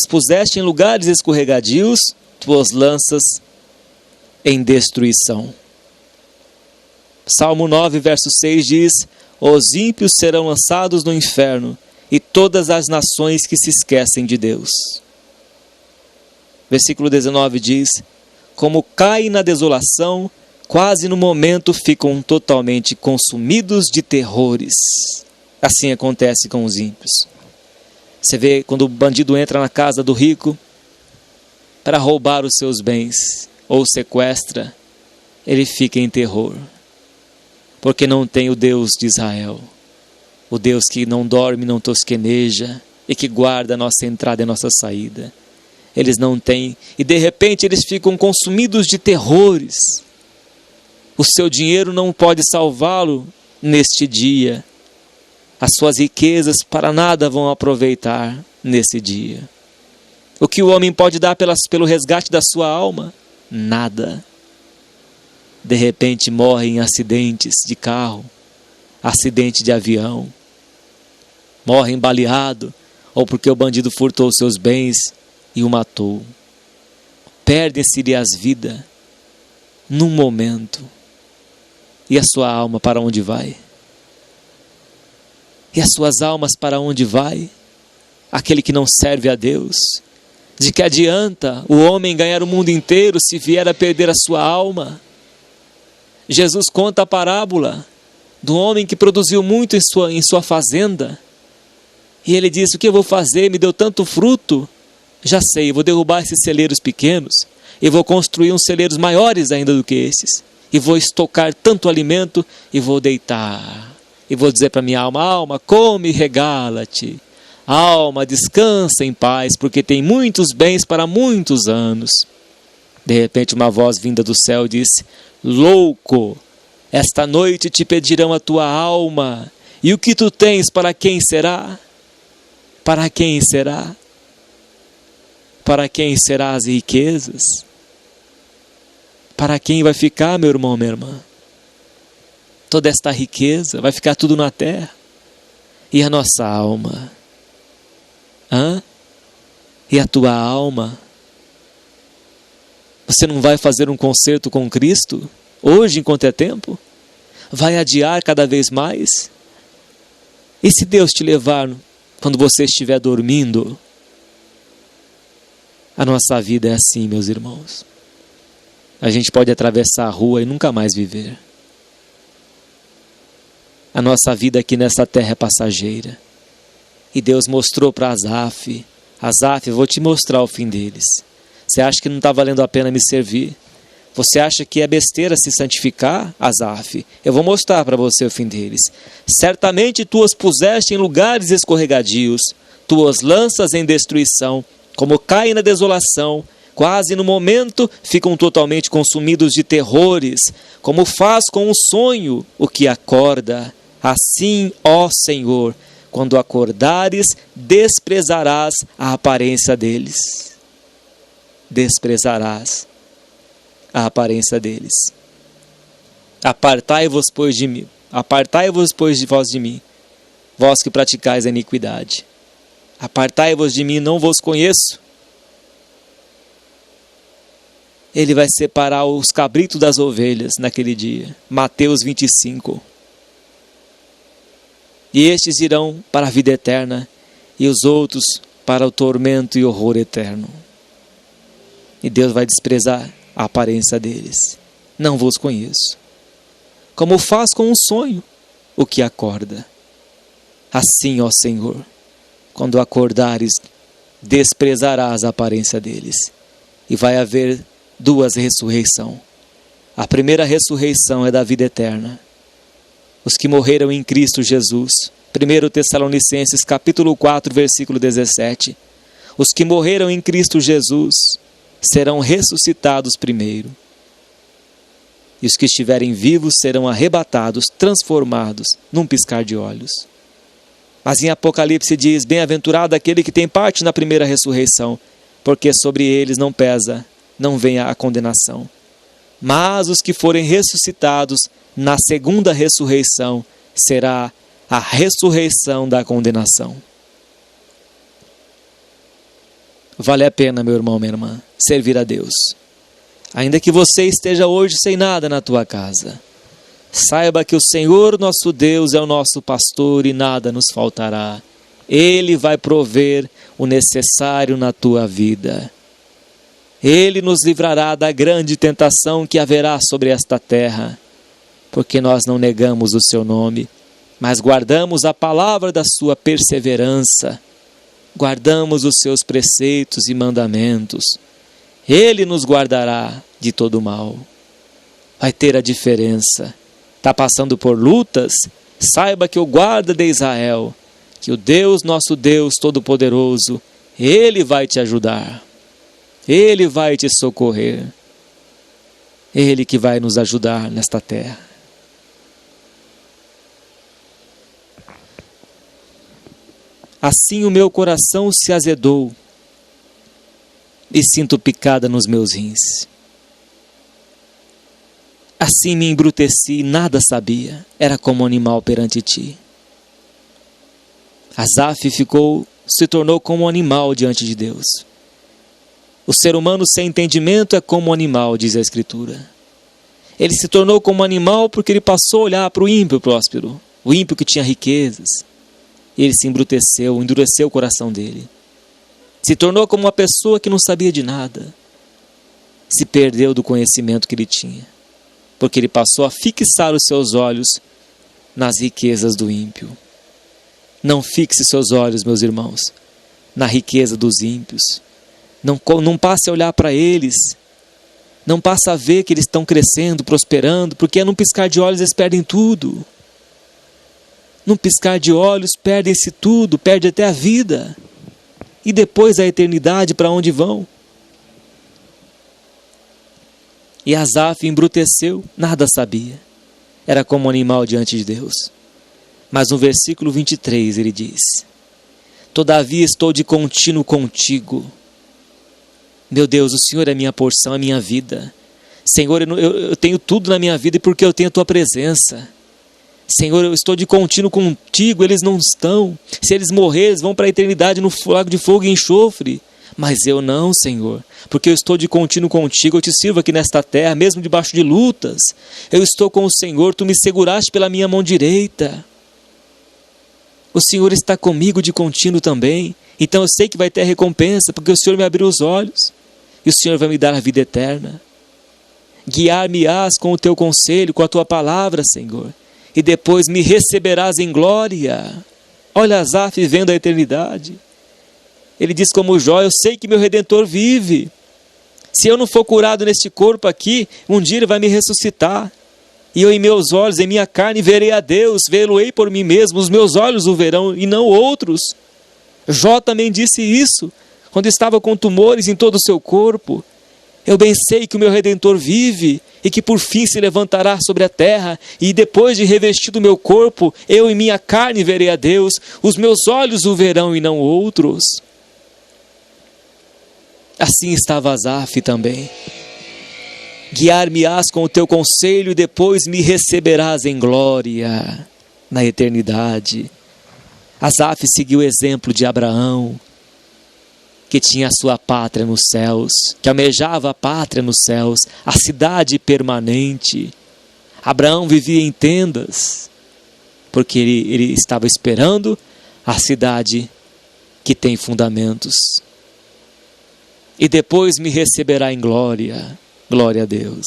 puseste em lugares escorregadios, tu os lanças em destruição. Salmo 9, verso 6 diz: os ímpios serão lançados no inferno, e todas as nações que se esquecem de Deus. Versículo 19 diz: como caem na desolação, quase no momento ficam totalmente consumidos de terrores. Assim acontece com os ímpios. Você vê quando o bandido entra na casa do rico para roubar os seus bens, ou sequestra, ele fica em terror, porque não tem o Deus de Israel, o Deus que não dorme, não tosqueneja e que guarda a nossa entrada e a nossa saída. Eles não têm, e de repente eles ficam consumidos de terrores. O seu dinheiro não pode salvá-lo neste dia. As suas riquezas para nada vão aproveitar nesse dia. O que o homem pode dar pelo resgate da sua alma? Nada. De repente morre em acidentes de carro, acidente de avião, morre baleado, ou porque o bandido furtou seus bens e o matou. Perdem-se-lhe as vidas num momento. E a sua alma para onde vai? E as suas almas para onde vai? Aquele que não serve a Deus. De que adianta o homem ganhar o mundo inteiro se vier a perder a sua alma? Jesus conta a parábola do homem que produziu muito em sua fazenda. E ele disse: o que eu vou fazer? Me deu tanto fruto. Já sei, vou derrubar esses celeiros pequenos e vou construir uns celeiros maiores ainda do que esses. E vou estocar tanto alimento e vou deitar. E vou dizer para minha alma: alma, come e regala-te. Alma, descansa em paz, porque tem muitos bens para muitos anos. De repente uma voz vinda do céu disse: louco, esta noite te pedirão a tua alma. E o que tu tens, para quem será? Para quem será? Para quem será as riquezas? Para quem vai ficar, meu irmão, minha irmã? Toda esta riqueza vai ficar tudo na terra. E a nossa alma? E a tua alma? Você não vai fazer um concerto com Cristo hoje, enquanto é tempo? Vai adiar cada vez mais? E se Deus te levar quando você estiver dormindo? A nossa vida é assim, meus irmãos. A gente pode atravessar a rua e nunca mais viver. A nossa vida aqui nessa terra é passageira. E Deus mostrou para Asaf: Asaf, eu vou te mostrar o fim deles. Você acha que não está valendo a pena me servir? Você acha que é besteira se santificar, Asaf? Eu vou mostrar para você o fim deles. Certamente tu os puseste em lugares escorregadios, tu os lanças em destruição, como caem na desolação, quase no momento ficam totalmente consumidos de terrores, como faz com um sonho o que acorda. Assim, ó Senhor, quando acordares, desprezarás a aparência deles. Desprezarás a aparência deles. Apartai-vos, pois, de mim. Apartai-vos, pois, de vós de mim, vós que praticais a iniquidade. Apartai-vos de mim, não vos conheço. Ele vai separar os cabritos das ovelhas naquele dia. Mateus 25. E estes irão para a vida eterna, e os outros para o tormento e horror eterno. E Deus vai desprezar a aparência deles. Não vos conheço. Como faz com um sonho o que acorda. Assim, ó Senhor, quando acordares, desprezarás a aparência deles. E vai haver duas ressurreições. A primeira ressurreição é da vida eterna. Os que morreram em Cristo Jesus. 1 Tessalonicenses capítulo 4, versículo 17. Os que morreram em Cristo Jesus serão ressuscitados primeiro. E os que estiverem vivos serão arrebatados, transformados num piscar de olhos. Mas em Apocalipse diz: bem-aventurado aquele que tem parte na primeira ressurreição, porque sobre eles não pesa, não vem a condenação. Mas os que forem ressuscitados na segunda ressurreição, será a ressurreição da condenação. Vale a pena, meu irmão, minha irmã, servir a Deus. Ainda que você esteja hoje sem nada na tua casa, saiba que o Senhor nosso Deus é o nosso pastor e nada nos faltará. Ele vai prover o necessário na tua vida. Ele nos livrará da grande tentação que haverá sobre esta terra, porque nós não negamos o seu nome, mas guardamos a palavra da sua perseverança, guardamos os seus preceitos e mandamentos. Ele nos guardará de todo mal. Vai ter a diferença. Está passando por lutas? Saiba que o guarda de Israel, que o Deus, nosso Deus Todo-Poderoso, Ele vai te ajudar. Ele vai te socorrer. Ele que vai nos ajudar nesta terra. Assim o meu coração se azedou e sinto picada nos meus rins. Assim me embruteci e nada sabia, era como um animal perante ti. Asaf se tornou como um animal diante de Deus. O ser humano sem entendimento é como um animal, diz a Escritura. Ele se tornou como um animal porque ele passou a olhar para o ímpio próspero, o ímpio que tinha riquezas. E ele se embruteceu, endureceu o coração dele. Se tornou como uma pessoa que não sabia de nada. Se perdeu do conhecimento que ele tinha. Porque ele passou a fixar os seus olhos nas riquezas do ímpio. Não fixe seus olhos, meus irmãos, na riqueza dos ímpios. Não passe a olhar para eles. Não passe a ver que eles estão crescendo, prosperando, porque num piscar de olhos eles perdem tudo. Num piscar de olhos perdem-se tudo, perde até a vida. E depois a eternidade, para onde vão? E Asaf embruteceu, nada sabia. Era como um animal diante de Deus. Mas no versículo 23 ele diz: todavia estou de contínuo contigo. Meu Deus, o Senhor é minha porção, a minha vida. Senhor, eu tenho tudo na minha vida e porque eu tenho a tua presença. Senhor, eu estou de contínuo contigo, eles não estão. Se eles morrerem, eles vão para a eternidade no lago de fogo e enxofre. Mas eu não, Senhor, porque eu estou de contínuo contigo, eu te sirvo aqui nesta terra, mesmo debaixo de lutas. Eu estou com o Senhor, tu me seguraste pela minha mão direita. O Senhor está comigo de contínuo também. Então eu sei que vai ter recompensa, porque o Senhor me abriu os olhos. E o Senhor vai me dar a vida eterna. Guiar-me-ás com o teu conselho, com a tua palavra, Senhor. E depois me receberás em glória. Olha Asaf vendo a eternidade. Ele diz como Jó: eu sei que meu Redentor vive. Se eu não for curado neste corpo aqui, um dia ele vai me ressuscitar. E eu em meus olhos, em minha carne, verei a Deus, vê-lo-ei por mim mesmo, os meus olhos o verão e não outros. Jó também disse isso, quando estava com tumores em todo o seu corpo. Eu bem sei que o meu Redentor vive e que por fim se levantará sobre a terra, e depois de revestido o meu corpo, eu em minha carne verei a Deus, os meus olhos o verão e não outros. Assim estava Asaf também. Guiar-me-ás com o teu conselho e depois me receberás em glória na eternidade. Asaf seguiu o exemplo de Abraão, que tinha a sua pátria nos céus, que almejava a pátria nos céus, a cidade permanente. Abraão vivia em tendas, porque ele estava esperando a cidade que tem fundamentos. E depois me receberá em glória. Glória a Deus.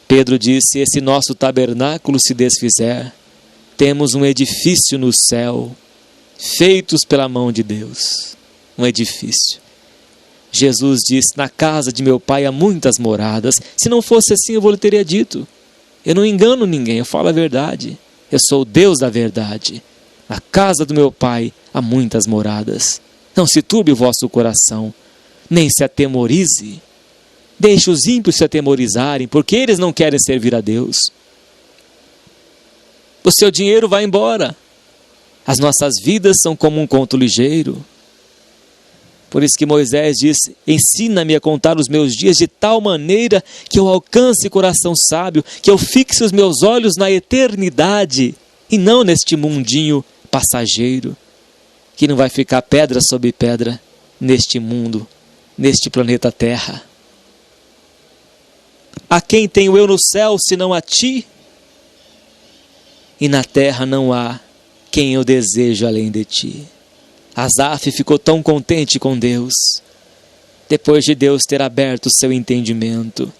Pedro disse: esse nosso tabernáculo se desfizer, temos um edifício no céu, feitos pela mão de Deus. Um edifício. Jesus disse: na casa de meu pai há muitas moradas. Se não fosse assim, eu lhe teria dito. Eu não engano ninguém, eu falo a verdade. Eu sou o Deus da verdade. Na casa do meu pai há muitas moradas. Não se turbe o vosso coração, nem se atemorize. Deixe os ímpios se atemorizarem, porque eles não querem servir a Deus. O seu dinheiro vai embora. As nossas vidas são como um conto ligeiro. Por isso que Moisés disse: ensina-me a contar os meus dias de tal maneira que eu alcance coração sábio, que eu fixe os meus olhos na eternidade e não neste mundinho passageiro, que não vai ficar pedra sobre pedra neste mundo, neste planeta Terra. A quem tenho eu no céu, senão a ti? E na terra não há quem eu desejo além de ti. Asaf ficou tão contente com Deus, depois de Deus ter aberto o seu entendimento,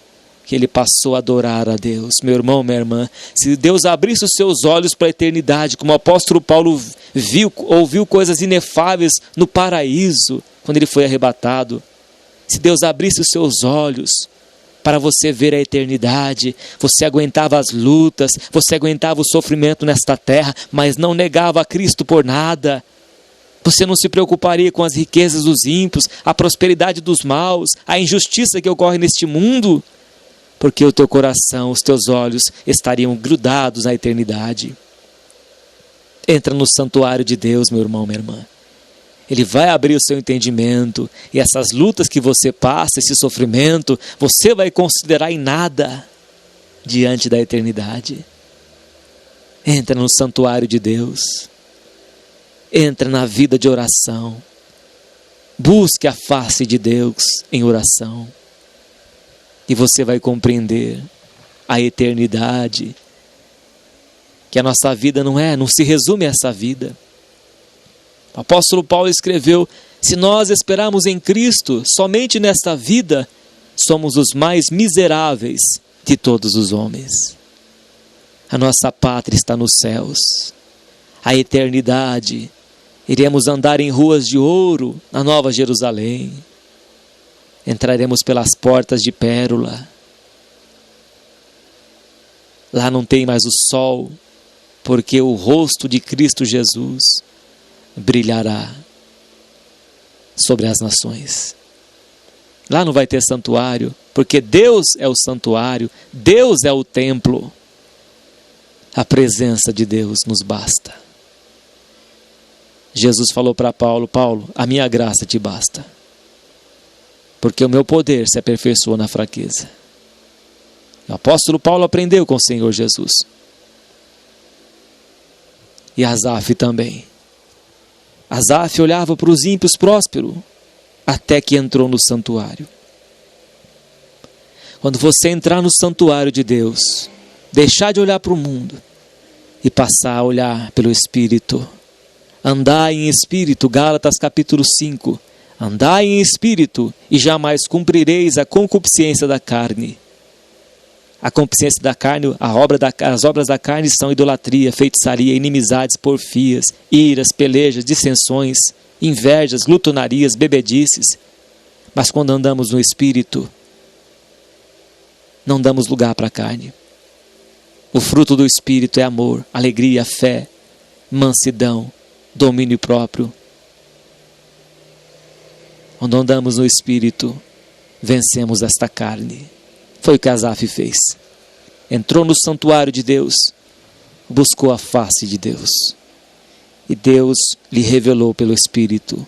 que ele passou a adorar a Deus. Meu irmão, minha irmã, se Deus abrisse os seus olhos para a eternidade, como o apóstolo Paulo ouviu coisas inefáveis no paraíso, quando ele foi arrebatado, se Deus abrisse os seus olhos para você ver a eternidade, você aguentava as lutas, você aguentava o sofrimento nesta terra, mas não negava a Cristo por nada. Você não se preocuparia com as riquezas dos ímpios, a prosperidade dos maus, a injustiça que ocorre neste mundo, porque o teu coração, os teus olhos estariam grudados na eternidade. Entra no santuário de Deus, meu irmão, minha irmã. Ele vai abrir o seu entendimento, e essas lutas que você passa, esse sofrimento, você vai considerar em nada diante da eternidade. Entra no santuário de Deus. Entra na vida de oração. Busque a face de Deus em oração. E você vai compreender a eternidade. Que a nossa vida não se resume a essa vida. O apóstolo Paulo escreveu: se nós esperarmos em Cristo somente nesta vida, somos os mais miseráveis de todos os homens. A nossa pátria está nos céus. A eternidade. Iremos andar em ruas de ouro na Nova Jerusalém. Entraremos pelas portas de pérola. Lá não tem mais o sol, porque o rosto de Cristo Jesus brilhará sobre as nações. Lá não vai ter santuário, porque Deus é o santuário, Deus é o templo. A presença de Deus nos basta. Jesus falou para Paulo: Paulo, a minha graça te basta, porque o meu poder se aperfeiçoa na fraqueza. O apóstolo Paulo aprendeu com o Senhor Jesus. E Asaf também. Asaf olhava para os ímpios prósperos, até que entrou no santuário. Quando você entrar no santuário de Deus, deixar de olhar para o mundo e passar a olhar pelo Espírito, andai em Espírito, Gálatas capítulo 5, andai em Espírito e jamais cumprireis a concupiscência da carne. A concupiscência da carne, as obras da carne são idolatria, feitiçaria, inimizades, porfias, iras, pelejas, dissensões, invejas, glutonarias, bebedices. Mas quando andamos no Espírito, não damos lugar para a carne. O fruto do Espírito é amor, alegria, fé, mansidão, domínio próprio. Quando andamos no Espírito, vencemos esta carne. Foi o que Asaf fez. Entrou no santuário de Deus, buscou a face de Deus. E Deus lhe revelou pelo Espírito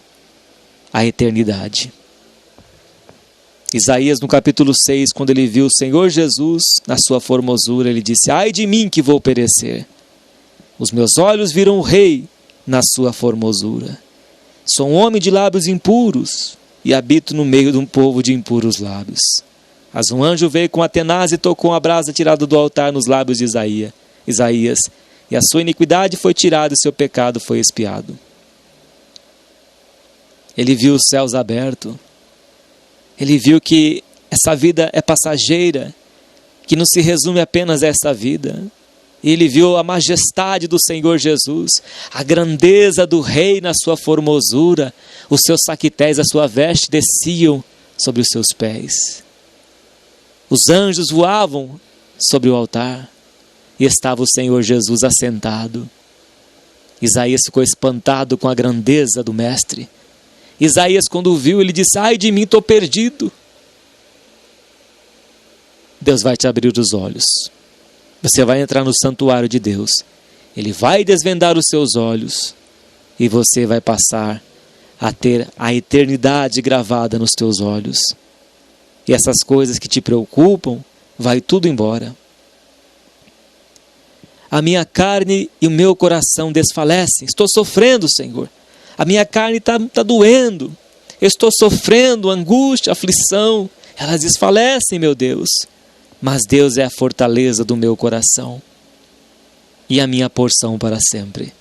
a eternidade. Isaías no capítulo 6, quando ele viu o Senhor Jesus na sua formosura, ele disse: ai de mim que vou perecer. Os meus olhos viram o Rei na sua formosura. Sou um homem de lábios impuros e habito no meio de um povo de impuros lábios. Mas um anjo veio com a tenaz e tocou a brasa tirada do altar nos lábios de Isaías, e a sua iniquidade foi tirada e seu pecado foi expiado. Ele viu os céus abertos. Ele viu que essa vida é passageira, que não se resume apenas a essa vida. E ele viu a majestade do Senhor Jesus, a grandeza do Rei na sua formosura. Os seus saquitéis, a sua veste desciam sobre os seus pés. Os anjos voavam sobre o altar e estava o Senhor Jesus assentado. Isaías ficou espantado com a grandeza do Mestre. Isaías, quando o viu, ele disse: ai de mim, estou perdido. Deus vai te abrir os olhos. Você vai entrar no santuário de Deus. Ele vai desvendar os seus olhos e você vai passar a ter a eternidade gravada nos teus olhos. E essas coisas que te preocupam, vai tudo embora. A minha carne e o meu coração desfalecem. Estou sofrendo, Senhor. A minha carne está doendo. Eu estou sofrendo angústia, aflição. Elas desfalecem, meu Deus. mas Deus é a fortaleza do meu coração e a minha porção para sempre.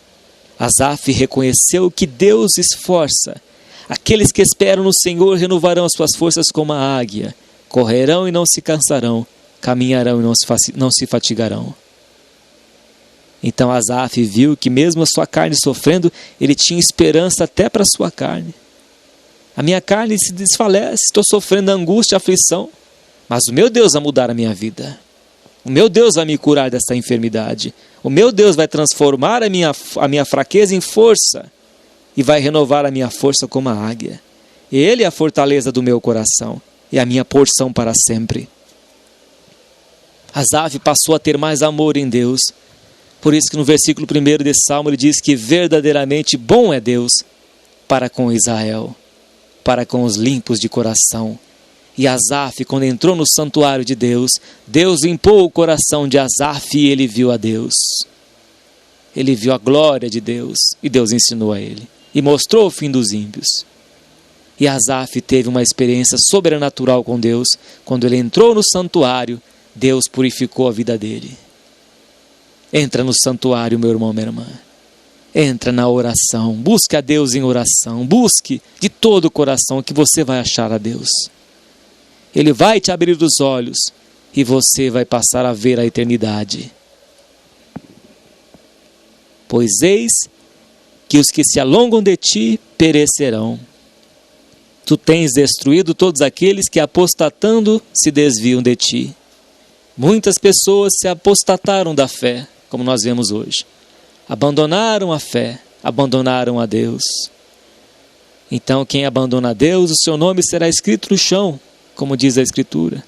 Asaf reconheceu que Deus esforça. Aqueles que esperam no Senhor renovarão as suas forças como a águia. Correrão e não se cansarão, caminharão e não se fatigarão. Então Asaf viu que mesmo a sua carne sofrendo, ele tinha esperança até para a sua carne. A minha carne se desfalece, estou sofrendo angústia, aflição, mas o meu Deus vai mudar a minha vida. O meu Deus vai me curar desta enfermidade. O meu Deus vai transformar a minha fraqueza em força e vai renovar a minha força como a águia. Ele é a fortaleza do meu coração e a minha porção para sempre. Asaf passou a ter mais amor em Deus. Por isso que no versículo 1 desse salmo ele diz que verdadeiramente bom é Deus para com Israel, para com os limpos de coração. E Asaf, quando entrou no santuário de Deus, Deus limpou o coração de Asaf e ele viu a Deus. Ele viu a glória de Deus e Deus ensinou a ele e mostrou o fim dos ímpios. E Asaf teve uma experiência sobrenatural com Deus. Quando ele entrou no santuário, Deus purificou a vida dele. Entra no santuário, meu irmão, minha irmã. Entra na oração, busque a Deus em oração, busque de todo o coração que você vai achar a Deus. Ele vai te abrir os olhos e você vai passar a ver a eternidade. Pois eis que os que se alongam de ti perecerão. Tu tens destruído todos aqueles que apostatando se desviam de ti. Muitas pessoas se apostataram da fé, como nós vemos hoje. Abandonaram a fé, abandonaram a Deus. Então quem abandona a Deus, o seu nome será escrito no chão, como diz a Escritura.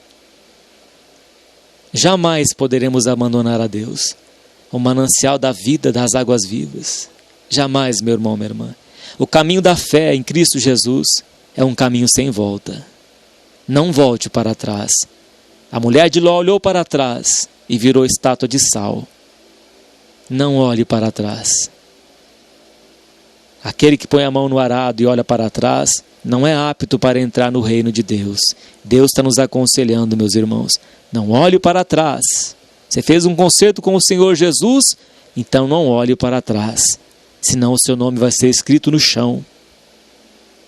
Jamais poderemos abandonar a Deus, o manancial da vida, das águas vivas. Jamais, meu irmão, minha irmã. O caminho da fé em Cristo Jesus é um caminho sem volta. Não volte para trás. A mulher de Ló olhou para trás e virou estátua de sal. Não olhe para trás. Aquele que põe a mão no arado e olha para trás não é apto para entrar no reino de Deus. Deus está nos aconselhando, meus irmãos. Não olhe para trás. Você fez um concerto com o Senhor Jesus, então não olhe para trás. Senão o seu nome vai ser escrito no chão.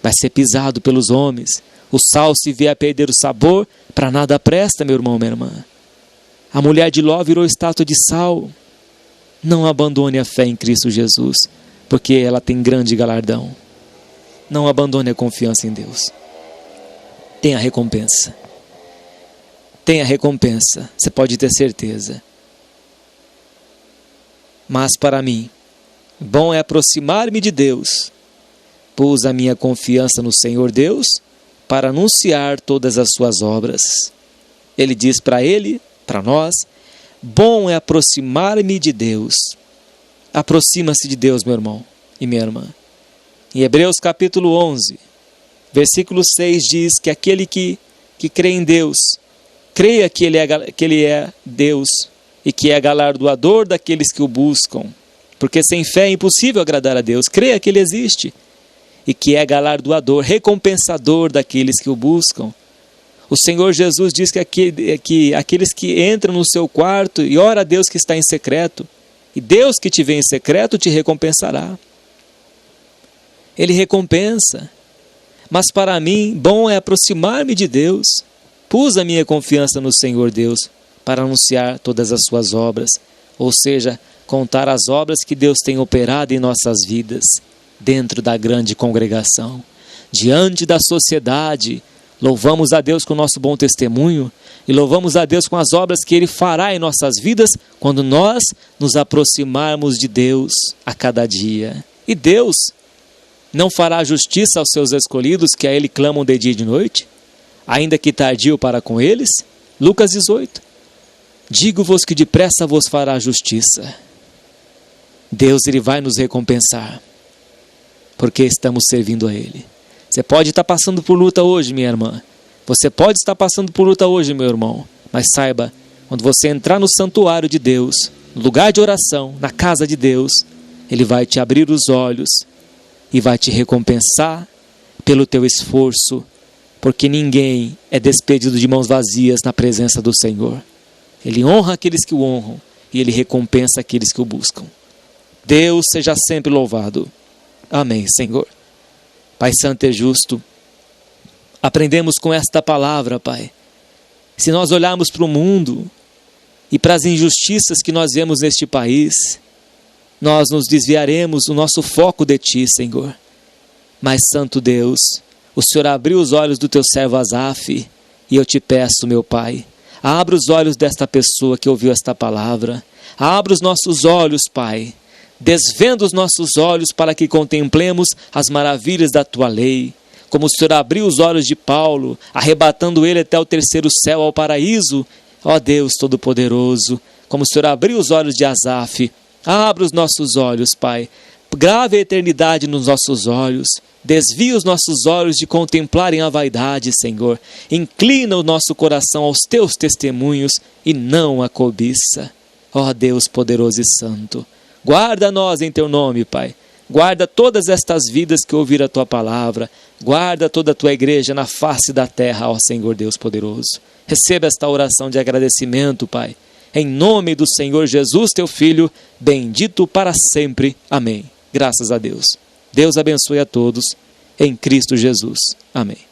Vai ser pisado pelos homens. O sal, se vier a perder o sabor, para nada presta, meu irmão, minha irmã. A mulher de Ló virou estátua de sal. Não abandone a fé em Cristo Jesus, porque ela tem grande galardão. Não abandone a confiança em Deus. Tenha recompensa. Tenha recompensa, você pode ter certeza. Mas para mim, bom é aproximar-me de Deus. Pus a minha confiança no Senhor Deus para anunciar todas as suas obras. Ele diz para nós, bom é aproximar-me de Deus. Aproxima-se de Deus, meu irmão e minha irmã. Em Hebreus capítulo 11, versículo 6 diz que aquele que crê em Deus, creia que ele é Deus e que é galardoador daqueles que o buscam. Porque sem fé é impossível agradar a Deus. Creia que Ele existe e que é galardoador, recompensador daqueles que o buscam. O Senhor Jesus diz que aqueles que entram no seu quarto e ora a Deus que está em secreto, e Deus que te vê em secreto te recompensará. Ele recompensa. Mas para mim, bom é aproximar-me de Deus. Pus a minha confiança no Senhor Deus para anunciar todas as suas obras, ou seja, contar as obras que Deus tem operado em nossas vidas, dentro da grande congregação, diante da sociedade. Louvamos a Deus com o nosso bom testemunho e louvamos a Deus com as obras que Ele fará em nossas vidas quando nós nos aproximarmos de Deus a cada dia. E Deus não fará justiça aos seus escolhidos que a Ele clamam de dia e de noite, ainda que tardio para com eles? Lucas 18. Digo-vos que depressa vos fará justiça. Deus, Ele vai nos recompensar, porque estamos servindo a Ele. Você pode estar passando por luta hoje, minha irmã. Você pode estar passando por luta hoje, meu irmão. Mas saiba, quando você entrar no santuário de Deus, no lugar de oração, na casa de Deus, Ele vai te abrir os olhos e vai te recompensar pelo teu esforço, porque ninguém é despedido de mãos vazias na presença do Senhor. Ele honra aqueles que o honram e Ele recompensa aqueles que o buscam. Deus seja sempre louvado. Amém, Senhor. Pai Santo e Justo, aprendemos com esta palavra, Pai. Se nós olharmos para o mundo e para as injustiças que nós vemos neste país, nós nos desviaremos do nosso foco de Ti, Senhor. Mas, Santo Deus, o Senhor abriu os olhos do Teu servo Asaf, e eu te peço, meu Pai, abra os olhos desta pessoa que ouviu esta palavra, abra os nossos olhos, Pai, desvenda os nossos olhos para que contemplemos as maravilhas da Tua lei, como o Senhor abriu os olhos de Paulo, arrebatando ele até o terceiro céu, ao paraíso. Ó Deus Todo-Poderoso, como o Senhor abriu os olhos de Asaf, abra os nossos olhos, Pai, grave a eternidade nos nossos olhos, desvia os nossos olhos de contemplarem a vaidade, Senhor, inclina o nosso coração aos Teus testemunhos e não a cobiça. Ó Deus poderoso e santo, guarda nós em Teu nome, Pai. Guarda todas estas vidas que ouviram a Tua palavra. Guarda toda a Tua igreja na face da terra, ó Senhor Deus poderoso. Receba esta oração de agradecimento, Pai. Em nome do Senhor Jesus, Teu Filho, bendito para sempre. Amém. Graças a Deus. Deus abençoe a todos. Em Cristo Jesus. Amém.